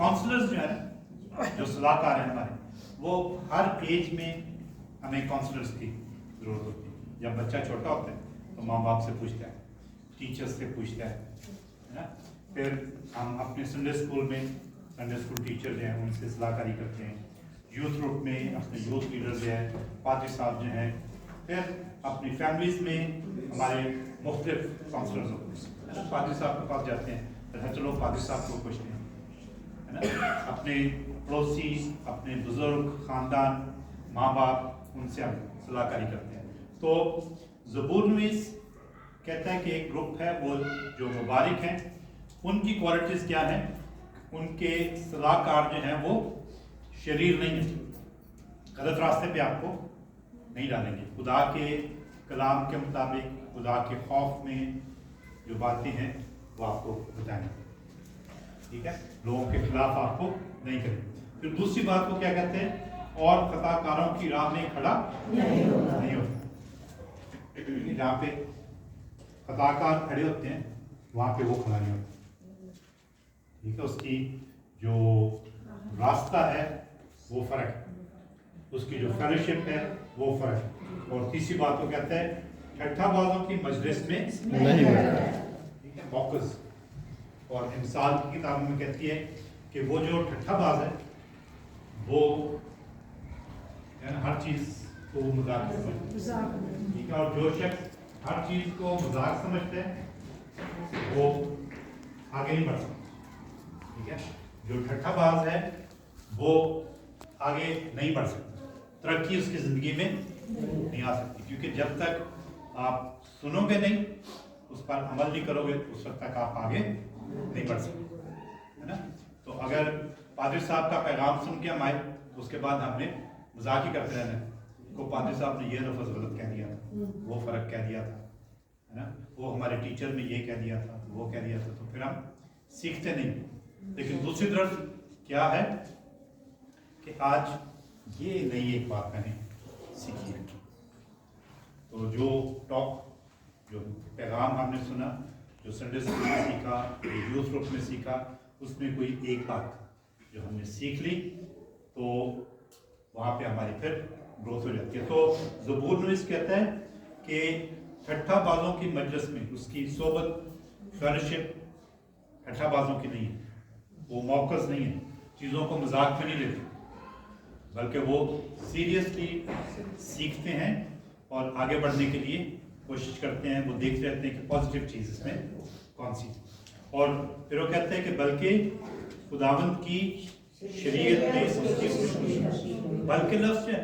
Counsellors जो है, जो सलाहकार हैं हमारे, वो हर एज में हमें काउंसलर्स की ज़रूरत होती है। जब बच्चा छोटा होता है तो माँ बाप से पूछता है, टीचर्स से पूछता है ना। फिर हम अपने संडे स्कूल में संडे स्कूल टीचर जो हैं उनसे सलाहकारी करते हैं। यूथ ग्रुप में अपने यूथ लीडर जो है, पादरी साहब जो हैं। फिर अपनी फैमिलीज़ में हमारे मुख्तलिफ काउंसलर्स होते हैं, पादरी साहब के पास जाते हैं, फिर चलो पादरी साहब को पूछते हैं, है ना। अपने पड़ोसी, अपने बुजुर्ग, ख़ानदान, माँ बाप, उनसे हम सलाहकारी करते हैं। तो ज़बूर नवीस कहता है कि एक ग्रुप है वो जो मुबारक हैं, उनकी क्वालिटीज़ क्या हैं? उनके सलाहकार जो हैं वो शरीर नहीं है, गलत रास्ते पे आपको नहीं डालेंगे। खुदा के कलाम के मुताबिक, खुदा के खौफ में जो बातें हैं वो आपको बताएंगे, ठीक है। लोगों के खिलाफ आपको नहीं करेंगे। फिर दूसरी बात को क्या कहते हैं? और खताकारों की राह में खड़ा नहीं होता। जहाँ पे खताकार खड़े होते हैं वहाँ पे वो खड़ा नहीं होता, ठीक है। उसकी जो रास्ता है वो फर्क है, उसकी जो फेलोशिप है वो फर्क है। और तीसरी बात को कहते हैं ठट्ठाबाजों की मजलिस में नहीं बैठना, ठीक है। मौकस और इमसाल की किताब में कहती है कि वो जो ठट्ठाबाज है वो हर चीज़ को मजाक समझता है, ठीक है। और जो शख्स हर चीज़ को मजाक समझते हैं वो आगे नहीं बढ़ सकता, ठीक है। जो ठट्ठाबाज है वो आगे नहीं बढ़ सकता, तरक्की उसकी ज़िंदगी में नहीं आ सकती, क्योंकि जब तक आप सुनोगे नहीं, उस पर अमल नहीं करोगे, उस वक्त तक आप आगे नहीं बढ़ सकते, है ना। तो अगर पादरी साहब का पैगाम सुन के हम आए तो उसके बाद हमने मजाक ही करते रहना को पादरी साहब ने ये लफ्ज़ गलत कह दिया था, वो फ़र्क कह दिया था, है ना, वो हमारे टीचर ने ये कह दिया था, वो कह दिया था, तो फिर हम सीखते नहीं। लेकिन दूसरी तरफ क्या है कि आज ये नई एक बात मैंने सीखी है। तो जो टॉक, जो पैगाम हमने सुना, जो संडे स्कूल में सीखा, जो यूथ ग्रुप में सीखा, उसमें कोई एक बात जो हमने सीख ली तो वहाँ पे हमारी फिर ग्रोथ हो जाती है। तो ज़बूर नवीस कहता है कि ठट्ठाबाजों की मजलिस में उसकी सोबत, फेलोशिप ठट्ठाबाजों की नहीं है, वो मौकस नहीं है, चीज़ों को मजाक में नहीं लेते, बल्कि वो सीरियसली सीखते हैं और आगे बढ़ने के लिए कोशिश करते हैं। वो देखते रहते हैं कि पॉजिटिव चीज़ इसमें कौन सी। और फिर वो कहते हैं कि बल्कि खुदावंद की शरीयत में उसकी बल्कि लफ्ज़ है